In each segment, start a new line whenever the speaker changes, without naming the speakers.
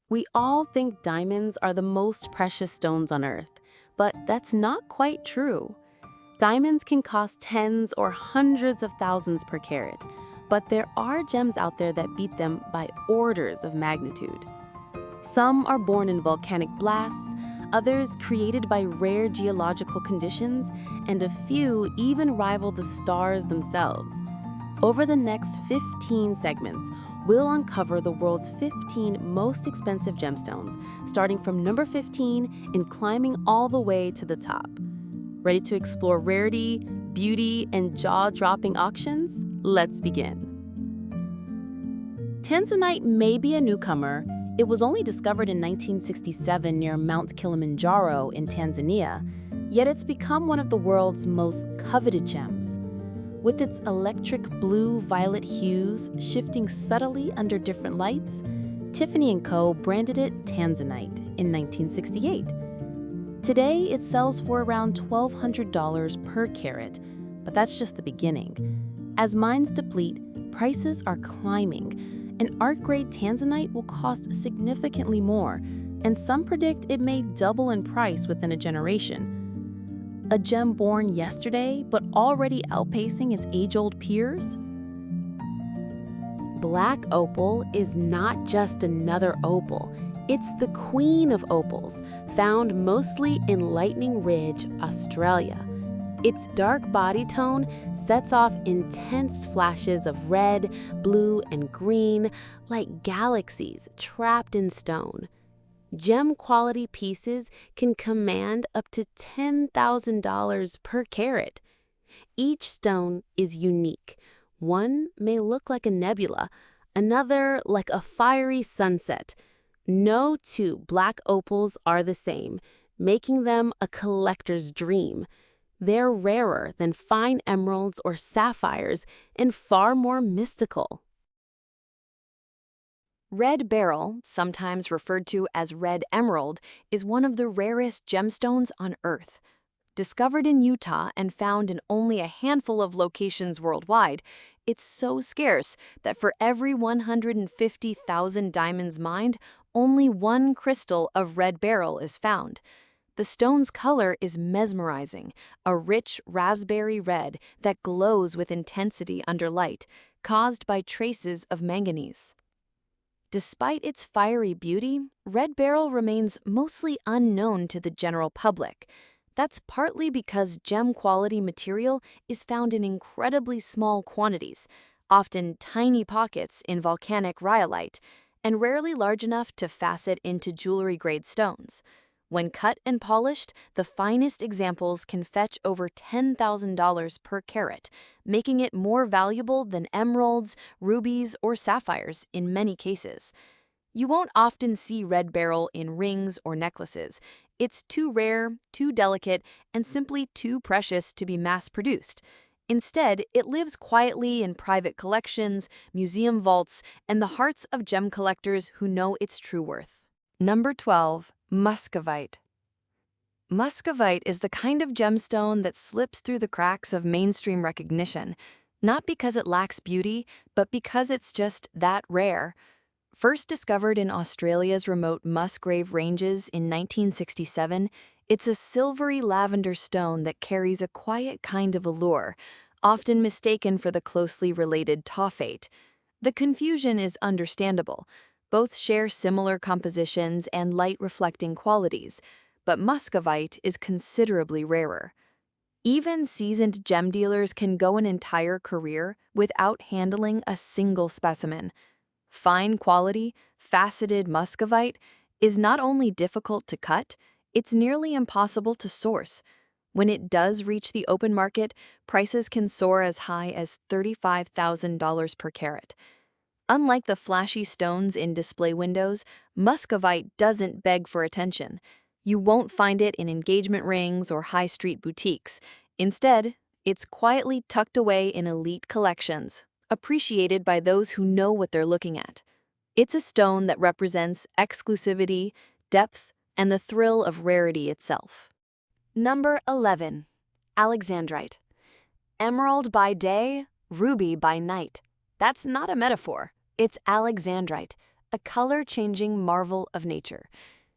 We all think diamonds are the most precious stones on Earth, but that's not quite true. Diamonds can cost tens or hundreds of thousands per carat, but there are gems out there that beat them by orders of magnitude. Some are born in volcanic blasts, others created by rare geological conditions, and a few even rival the stars themselves. Over the next 15 segments, we'll uncover the world's 15 most expensive gemstones, starting from number 15 and climbing all the way to the top. Ready to explore rarity, beauty, and jaw-dropping auctions? Let's begin. Tanzanite may be a newcomer. It was only discovered in 1967 near Mount Kilimanjaro in Tanzania, yet it's become one of the world's most coveted gems. With its electric blue-violet hues shifting subtly under different lights, Tiffany & Co. branded it Tanzanite in 1968. Today, it sells for around $1,200 per carat, but that's just the beginning. As mines deplete, prices are climbing. An art-grade Tanzanite will cost significantly more, and some predict it may double in price within a generation. A gem born yesterday, but already outpacing its age-old peers? Black opal is not just another opal. It's the queen of opals, found mostly in Lightning Ridge, Australia. Its dark body tone sets off intense flashes of red, blue, and green, like galaxies trapped in stone. Gem-quality pieces can command up to $10,000 per carat. Each stone is unique. One may look like a nebula, another like a fiery sunset. No two black opals are the same, making them a collector's dream. They're rarer than fine emeralds or sapphires and far more mystical.
Red beryl, sometimes referred to as red emerald, is one of the rarest gemstones on Earth. Discovered in Utah and found in only a handful of locations worldwide, it's so scarce that for every 150,000 diamonds mined, only one crystal of red beryl is found. The stone's color is mesmerizing, a rich raspberry red that glows with intensity under light, caused by traces of manganese. Despite its fiery beauty, red beryl remains mostly unknown to the general public. That's partly because gem-quality material is found in incredibly small quantities, often tiny pockets in volcanic rhyolite, and rarely large enough to facet into jewelry-grade stones. When cut and polished, the finest examples can fetch over $10,000 per carat, making it more valuable than emeralds, rubies, or sapphires in many cases. You won't often see red beryl in rings or necklaces. It's too rare, too delicate, and simply too precious to be mass-produced. Instead, it lives quietly in private collections, museum vaults, and the hearts of gem collectors who know its true worth. Number 12. Muscovite. Muscovite is the kind of gemstone that slips through the cracks of mainstream recognition, not because it lacks beauty, but because it's just that rare. First discovered in Australia's remote Musgrave Ranges in 1967, it's a silvery lavender stone that carries a quiet kind of allure, often mistaken for the closely related taphate. The confusion is understandable. Both share similar compositions and light-reflecting qualities, but muscovite is considerably rarer. Even seasoned gem dealers can go an entire career without handling a single specimen. Fine quality, faceted muscovite is not only difficult to cut, it's nearly impossible to source. When it does reach the open market, prices can soar as high as $35,000 per carat. Unlike the flashy stones in display windows, muscovite doesn't beg for attention. You won't find it in engagement rings or high-street boutiques. Instead, it's quietly tucked away in elite collections, appreciated by those who know what they're looking at. It's a stone that represents exclusivity, depth, and the thrill of rarity itself. Number 11. Alexandrite. Emerald by day, ruby by night. That's not a metaphor. It's Alexandrite, a color-changing marvel of nature.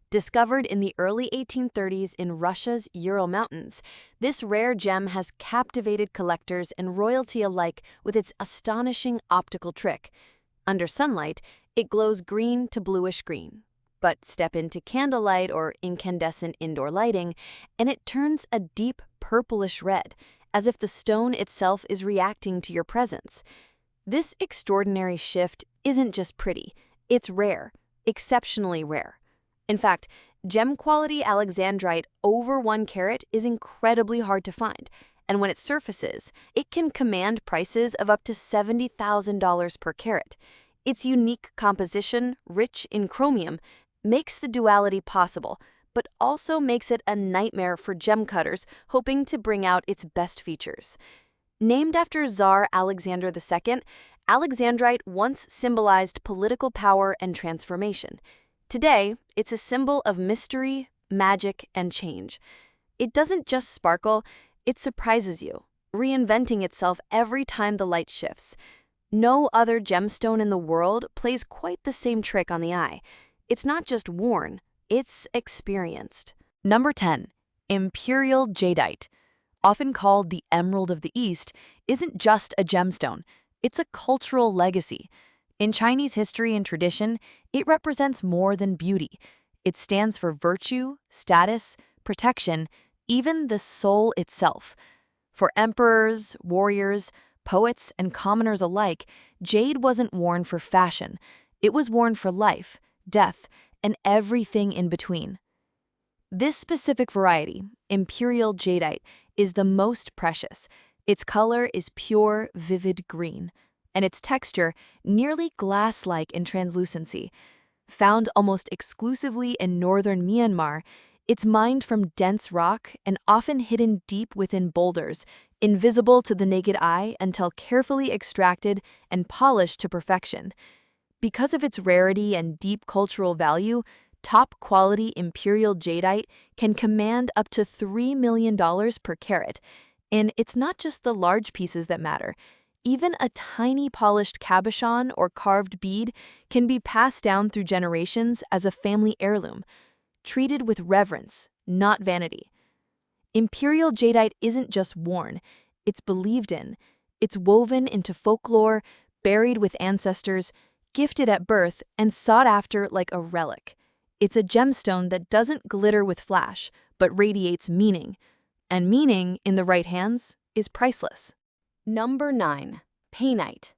Discovered in the early 1830s in Russia's Ural Mountains, this rare gem has captivated collectors and royalty alike with its astonishing optical trick. Under sunlight, it glows green to bluish green. But step into candlelight or incandescent indoor lighting, and it turns a deep purplish red, as if the stone itself is reacting to your presence. This extraordinary shift isn't just pretty, it's rare, exceptionally rare. In fact, gem-quality Alexandrite over 1 carat is incredibly hard to find, and when it surfaces, it can command prices of up to $70,000 per carat. Its unique composition, rich in chromium, makes the duality possible, but also makes it a nightmare for gem cutters hoping to bring out its best features. Named after Tsar Alexander II, Alexandrite once symbolized political power and transformation. Today, it's a symbol of mystery, magic, and change. It doesn't just sparkle, it surprises you, reinventing itself every time the light shifts. No other gemstone in the world plays quite the same trick on the eye. It's not just worn, it's experienced. Number 10. Imperial Jadeite. Often called the Emerald of the East, isn't just a gemstone, it's a cultural legacy. In Chinese history and tradition, it represents more than beauty. It stands for virtue, status, protection, even the soul itself. For emperors, warriors, poets, and commoners alike, jade wasn't worn for fashion. It was worn for life, death, and everything in between. This specific variety, Imperial Jadeite, is the most precious. Its color is pure, vivid green, and its texture nearly glass-like in translucency. Found almost exclusively in northern Myanmar, it's mined from dense rock and often hidden deep within boulders, invisible to the naked eye until carefully extracted and polished to perfection. Because of its rarity and deep cultural value, top-quality Imperial Jadeite can command up to $3 million per carat. And it's not just the large pieces that matter. Even a tiny polished cabochon or carved bead can be passed down through generations as a family heirloom, treated with reverence, not vanity. Imperial Jadeite isn't just worn, it's believed in. It's woven into folklore, buried with ancestors, gifted at birth, and sought after like a relic. It's a gemstone that doesn't glitter with flash, but radiates meaning. And meaning, in the right hands, is priceless. Number 9. Painite.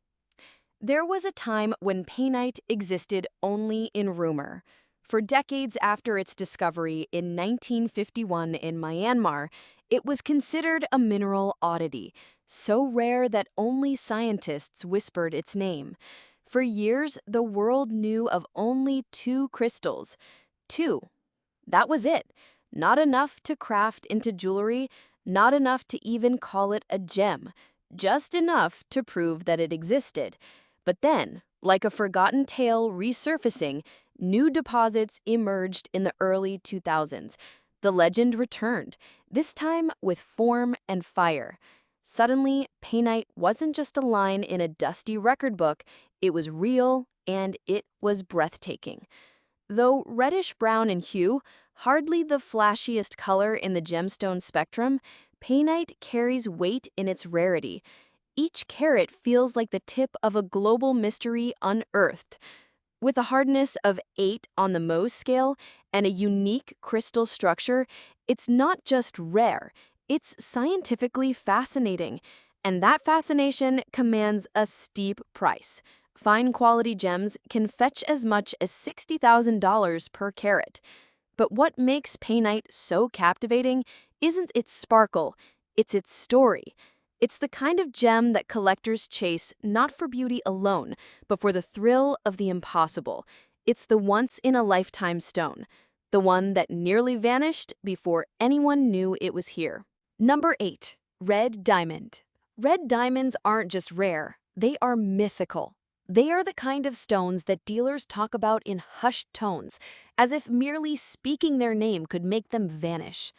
There was a time when painite existed only in rumor. For decades after its discovery in 1951 in Myanmar, it was considered a mineral oddity, so rare that only scientists whispered its name. For years, the world knew of only 2 crystals. 2. That was it. Not enough to craft into jewelry, not enough to even call it a gem. Just enough to prove that it existed. But then, like a forgotten tale resurfacing, new deposits emerged in the early 2000s. The legend returned, this time with form and fire. Suddenly, painite wasn't just a line in a dusty record book, it was real and it was breathtaking. Though reddish-brown in hue, hardly the flashiest color in the gemstone spectrum, painite carries weight in its rarity. Each carat feels like the tip of a global mystery unearthed. With a hardness of 8 on the Mohs scale and a unique crystal structure, it's not just rare, it's scientifically fascinating. And that fascination commands a steep price. Fine quality gems can fetch as much as $60,000 per carat. But what makes painite so captivating isn't its sparkle, it's its story. It's the kind of gem that collectors chase not for beauty alone, but for the thrill of the impossible. It's the once-in-a-lifetime stone, the one that nearly vanished before anyone knew it was here. Number 8. Red Diamond. Red diamonds aren't just rare, they are mythical. They are the kind of stones that dealers talk about in hushed tones, as if merely speaking their name could make them vanish.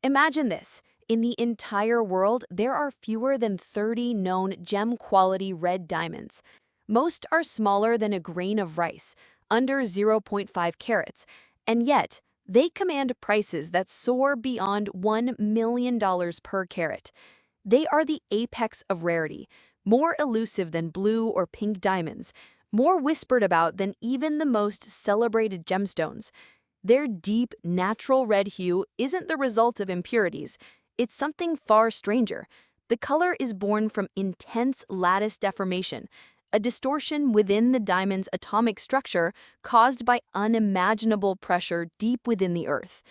Imagine this. In the entire world, there are fewer than 30 known gem-quality red diamonds. Most are smaller than a grain of rice, under 0.5 carats, and yet they command prices that soar beyond $1 million per carat. They are the apex of rarity, more elusive than blue or pink diamonds, more whispered about than even the most celebrated gemstones. Their deep, natural red hue isn't the result of impurities. It's something far stranger. The color is born from intense lattice deformation, a distortion within the diamond's atomic structure caused by unimaginable pressure deep within the earth.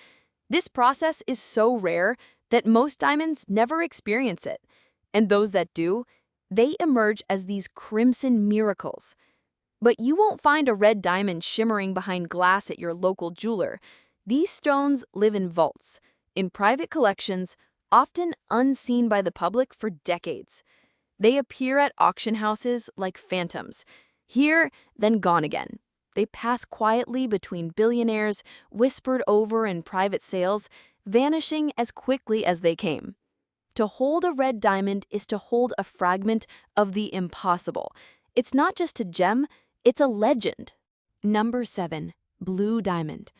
This process is so rare that most diamonds never experience it, and those that do, they emerge as these crimson miracles. But you won't find a red diamond shimmering behind glass at your local jeweler. These stones live in vaults, in private collections, often unseen by the public for decades. They appear at auction houses like phantoms, here, then gone again. They pass quietly between billionaires, whispered over in private sales, vanishing as quickly as they came. To hold a red diamond is to hold a fragment of the impossible. It's not just a gem, it's a legend. Number 7. Blue diamond.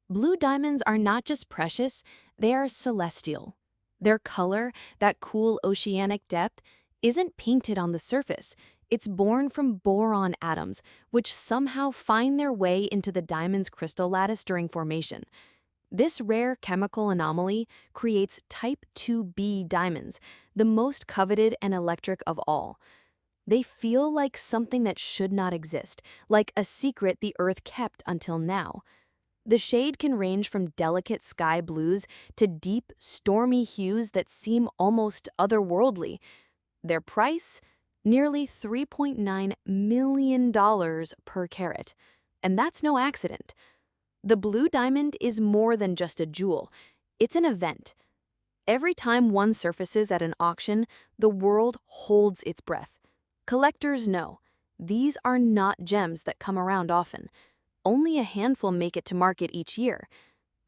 Blue diamonds are not just precious, they are celestial. Their color, that cool oceanic depth, isn't painted on the surface. It's born from boron atoms, which somehow find their way into the diamond's crystal lattice during formation. This rare chemical anomaly creates type 2B diamonds, the most coveted and electric of all. They feel like something that should not exist, like a secret the Earth kept until now. The shade can range from delicate sky blues to deep, stormy hues that seem almost otherworldly. Their price? Nearly $3.9 million per carat. And that's no accident. The blue diamond is more than just a jewel. It's an event. Every time one surfaces at an auction, the world holds its breath. Collectors know these are not gems that come around often. Only a handful make it to market each year.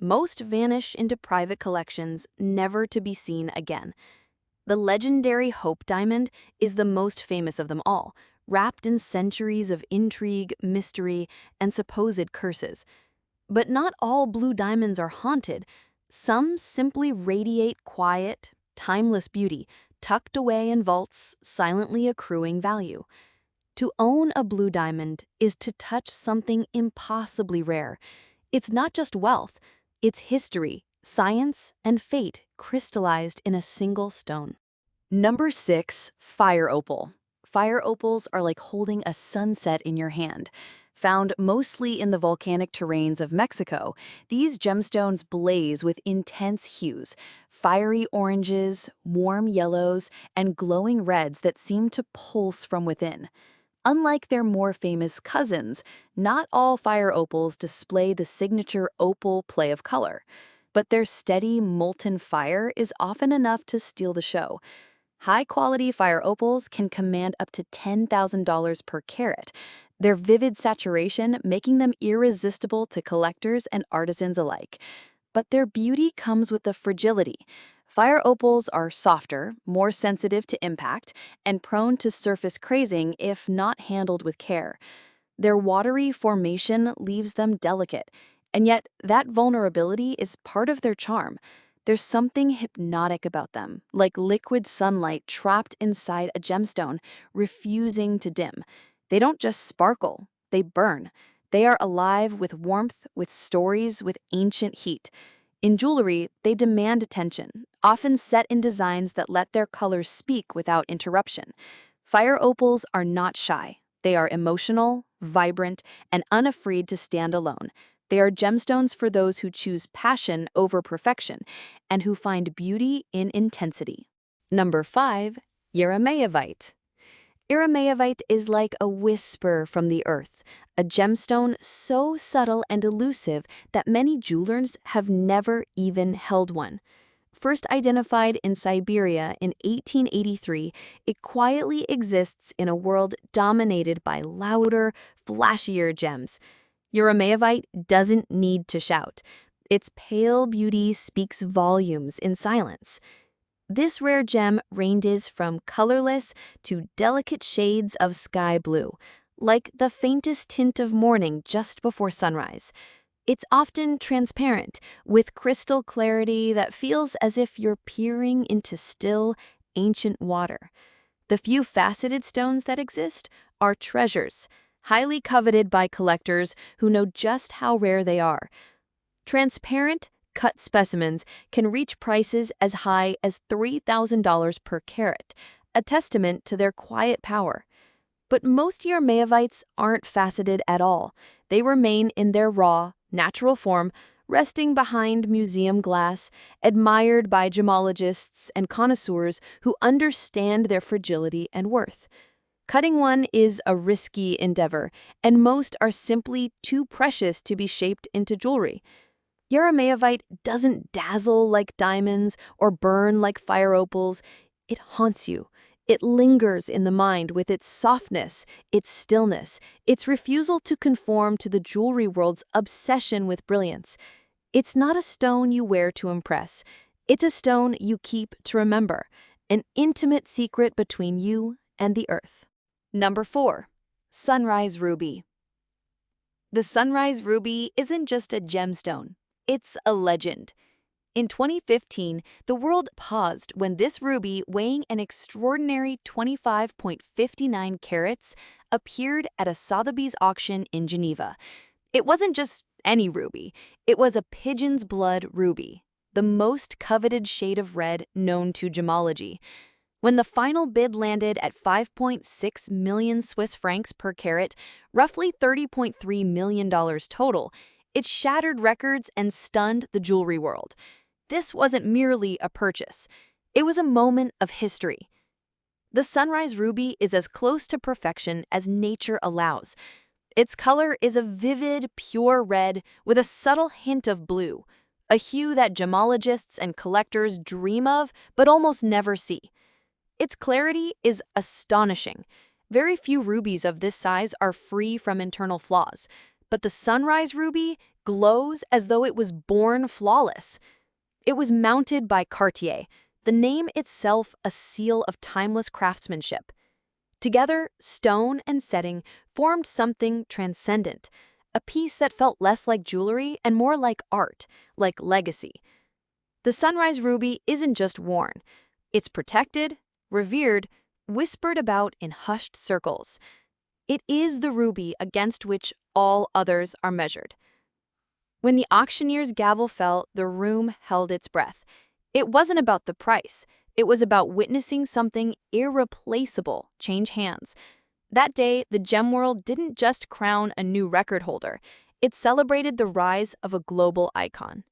Most vanish into private collections, never to be seen again. The legendary Hope Diamond is the most famous of them all, wrapped in centuries of intrigue, mystery, and supposed curses. But not all blue diamonds are haunted. Some simply radiate quiet, timeless beauty, tucked away in vaults, silently accruing value. To own a blue diamond is to touch something impossibly rare. It's not just wealth, it's history, science, and fate crystallized in a single stone. Number 6, fire opal. Fire opals are like holding a sunset in your hand. Found mostly in the volcanic terrains of Mexico, these gemstones blaze with intense hues, fiery oranges, warm yellows, and glowing reds that seem to pulse from within. Unlike their more famous cousins, not all fire opals display the signature opal play of color, but their steady, molten fire is often enough to steal the show. High-quality fire opals can command up to $10,000 per carat, their vivid saturation making them irresistible to collectors and artisans alike. But their beauty comes with the fragility. Fire opals are softer, more sensitive to impact, and prone to surface crazing if not handled with care. Their watery formation leaves them delicate, and yet that vulnerability is part of their charm. There's something hypnotic about them, like liquid sunlight trapped inside a gemstone, refusing to dim. They don't just sparkle, they burn. They are alive with warmth, with stories, with ancient heat. In jewelry, they demand attention, often set in designs that let their colors speak without interruption. Fire opals are not shy. They are emotional, vibrant, and unafraid to stand alone. They are gemstones for those who choose passion over perfection and who find beauty in intensity. Number 5, Yirmeyavite. Yirmeyavite is like a whisper from the earth, a gemstone so subtle and elusive that many jewelers have never even held one. First identified in Siberia in 1883, it quietly exists in a world dominated by louder, flashier gems. Yirmeyavite doesn't need to shout. Its pale beauty speaks volumes in silence. This rare gem ranges from colorless to delicate shades of sky blue, like the faintest tint of morning just before sunrise. It's often transparent, with crystal clarity that feels as if you're peering into still, ancient water. The few faceted stones that exist are treasures, highly coveted by collectors who know just how rare they are. Transparent, cut specimens can reach prices as high as $3,000 per carat, a testament to their quiet power. But most Yirmeyavites aren't faceted at all. They remain in their raw, natural form, resting behind museum glass, admired by gemologists and connoisseurs who understand their fragility and worth. Cutting one is a risky endeavor, and most are simply too precious to be shaped into jewelry. Yirmeyavite doesn't dazzle like diamonds or burn like fire opals. It haunts you. It lingers in the mind with its softness, its stillness, its refusal to conform to the jewelry world's obsession with brilliance. It's not a stone you wear to impress. It's a stone you keep to remember, an intimate secret between you and the earth.
Number 4. Sunrise Ruby. The sunrise ruby isn't just a gemstone. It's a legend. In 2015, the world paused when this ruby, weighing an extraordinary 25.59 carats, appeared at a Sotheby's auction in Geneva. It wasn't just any ruby. It was a pigeon's blood ruby, the most coveted shade of red known to gemology. When the final bid landed at 5.6 million Swiss francs per carat, roughly $30.3 million total, it shattered records and stunned the jewelry world. This wasn't merely a purchase. It was a moment of history. The sunrise ruby is as close to perfection as nature allows. Its color is a vivid, pure red with a subtle hint of blue, a hue that gemologists and collectors dream of but almost never see. Its clarity is astonishing. Very few rubies of this size are free from internal flaws, but the sunrise ruby glows as though it was born flawless. It was mounted by Cartier, the name itself a seal of timeless craftsmanship. Together, stone and setting formed something transcendent, a piece that felt less like jewelry and more like art, like legacy. The sunrise ruby isn't just worn. It's protected, revered, whispered about in hushed circles. It is the ruby against which all others are measured. When the auctioneer's gavel fell, the room held its breath. It wasn't about the price. It was about witnessing something irreplaceable change hands. That day, the gem world didn't just crown a new record holder. It celebrated the rise of a global icon.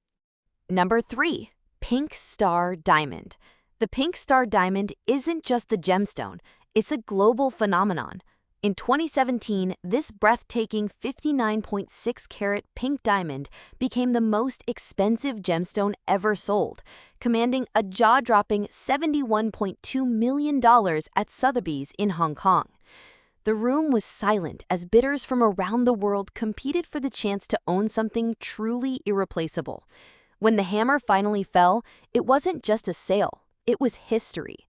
Number 3. Pink Star Diamond. The Pink Star Diamond isn't just the gemstone. It's a global phenomenon. In 2017, this breathtaking 59.6-carat pink diamond became the most expensive gemstone ever sold, commanding a jaw-dropping $71.2 million at Sotheby's in Hong Kong. The room was silent as bidders from around the world competed for the chance to own something truly irreplaceable. When the hammer finally fell, it wasn't just a sale, it was history.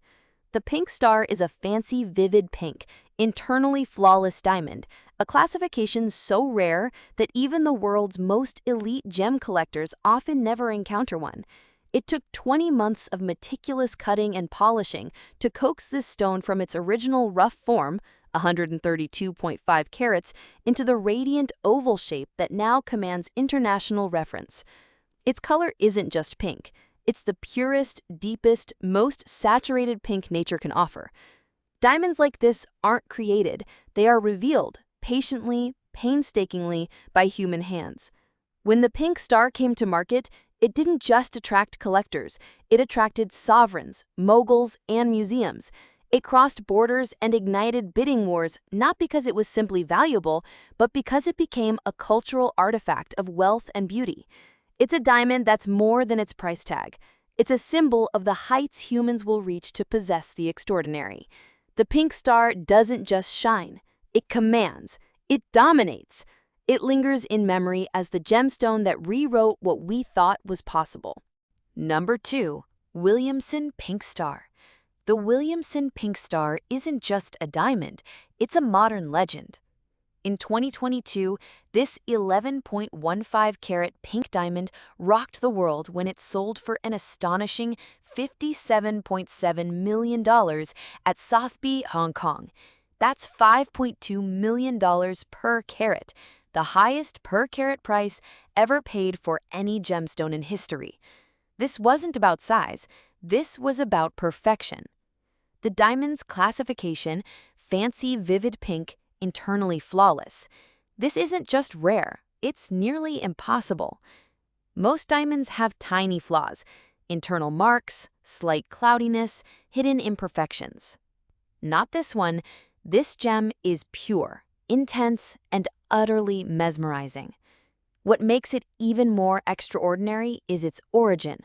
The Pink Star is a fancy, vivid pink, internally flawless diamond, a classification so rare that even the world's most elite gem collectors often never encounter one. It took 20 months of meticulous cutting and polishing to coax this stone from its original rough form, 132.5 carats, into the radiant oval shape that now commands international reference. Its color isn't just pink. It's the purest, deepest, most saturated pink nature can offer. Diamonds like this aren't created. They are revealed, patiently, painstakingly, by human hands. When the Pink Star came to market, it didn't just attract collectors. It attracted sovereigns, moguls, and museums. It crossed borders and ignited bidding wars, not because it was simply valuable, but because it became a cultural artifact of wealth and beauty. It's a diamond that's more than its price tag. It's a symbol of the heights humans will reach to possess the extraordinary. The Pink Star doesn't just shine. It commands. It dominates. It lingers in memory as the gemstone that rewrote what we thought was possible.
Number 2. Williamson Pink Star. The Williamson Pink Star isn't just a diamond, it's a modern legend. In 2022, this 11.15 carat pink diamond rocked the world when it sold for an astonishing $57.7 million at Sotheby's, Hong Kong. That's $5.2 million per carat, the highest per carat price ever paid for any gemstone in history. This wasn't about size, this was about perfection. The diamond's classification, fancy vivid pink, internally flawless. This isn't just rare, it's nearly impossible. Most diamonds have tiny flaws, internal marks, slight cloudiness, hidden imperfections. Not this one. This gem is pure, intense, and utterly mesmerizing. What makes it even more extraordinary is its origin,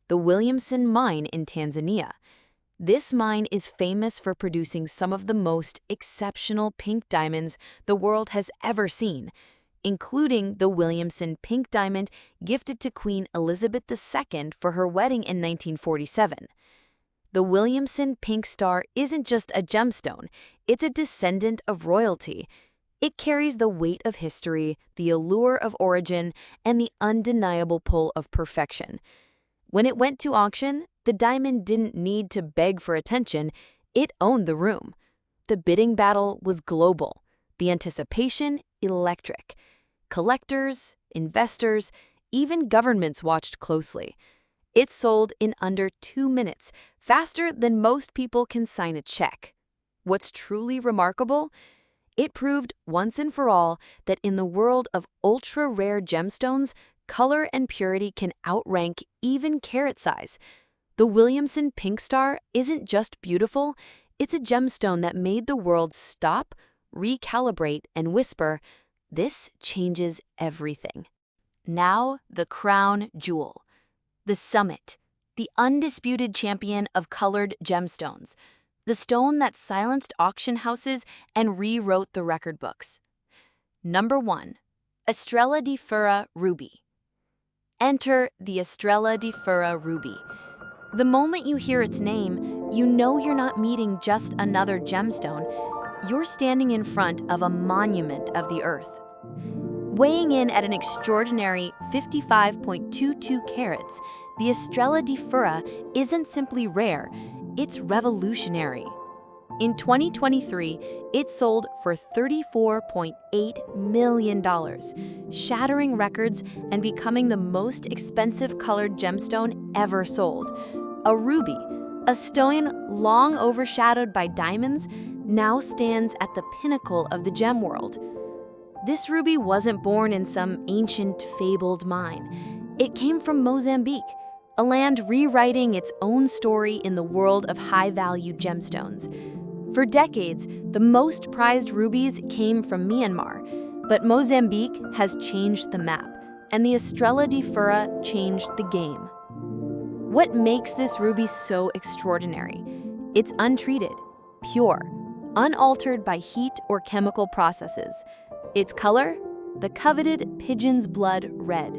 the Williamson mine in Tanzania. This mine is famous for producing some of the most exceptional pink diamonds the world has ever seen, including the Williamson Pink Diamond gifted to Queen Elizabeth II for her wedding in 1947. The Williamson Pink Star isn't just a gemstone, it's a descendant of royalty. It carries the weight of history, the allure of origin, and the undeniable pull of perfection. When it went to auction, the diamond didn't need to beg for attention, it owned the room. The bidding battle was global, the anticipation electric. Collectors, investors, even governments watched closely. It sold in under 2 minutes, faster than most people can sign a check. What's truly remarkable? It proved once and for all that in the world of ultra-rare gemstones, color and purity can outrank even carat size. The Williamson Pink Star isn't just beautiful, it's a gemstone that made the world stop, recalibrate, and whisper, "This changes everything." Now, the crown jewel. The summit, the undisputed champion of colored gemstones. The stone that silenced auction houses and rewrote the record books. Number 1. Estrella di Fura Ruby. Enter the Estrella di Fura Ruby. The moment you hear its name, you know you're not meeting just another gemstone. You're standing in front of a monument of the earth. Weighing in at an extraordinary 55.22 carats, the Estrella di Fura isn't simply rare, it's revolutionary. In 2023, it sold for $34.8 million, shattering records and becoming the most expensive colored gemstone ever sold. A ruby, a stone long overshadowed by diamonds, now stands at the pinnacle of the gem world. This ruby wasn't born in some ancient, fabled mine. It came from Mozambique, a land rewriting its own story in the world of high-value gemstones. For decades, the most prized rubies came from Myanmar, but Mozambique has changed the map, and the Estrella di Fura changed the game. What makes this ruby so extraordinary? It's untreated, pure, unaltered by heat or chemical processes. Its color? The coveted pigeon's blood red,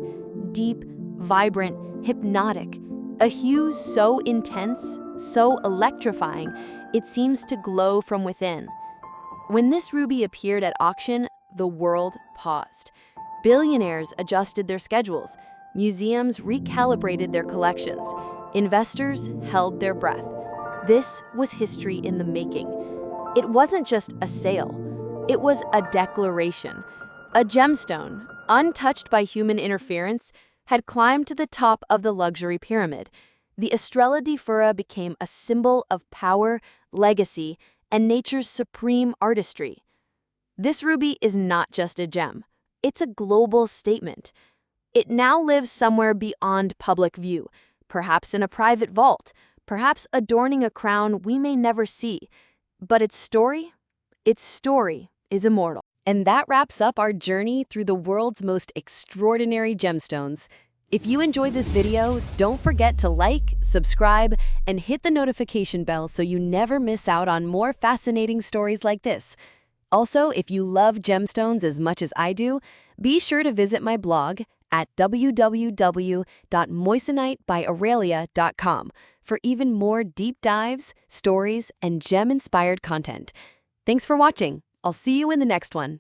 deep, vibrant, hypnotic, a hue so intense, so electrifying, it seems to glow from within. When this ruby appeared at auction, the world paused. Billionaires adjusted their schedules, museums recalibrated their collections, investors held their breath. This was history in the making. It wasn't just a sale, it was a declaration. A gemstone, untouched by human interference, had climbed to the top of the luxury pyramid. The Estrella di Fura became a symbol of power, legacy, and nature's supreme artistry. This ruby is not just a gem. It's a global statement. It now lives somewhere beyond public view, perhaps in a private vault, perhaps adorning a crown we may never see. But its story is immortal. And that wraps up our journey through the world's most extraordinary gemstones. If you enjoyed this video, don't forget to like, subscribe, and hit the notification bell so you never miss out on more fascinating stories like this. Also, if you love gemstones as much as I do, be sure to visit my blog at www.moissanitebyaurelia.com for even more deep dives, stories, and gem-inspired content. Thanks for watching. I'll see you in the next one.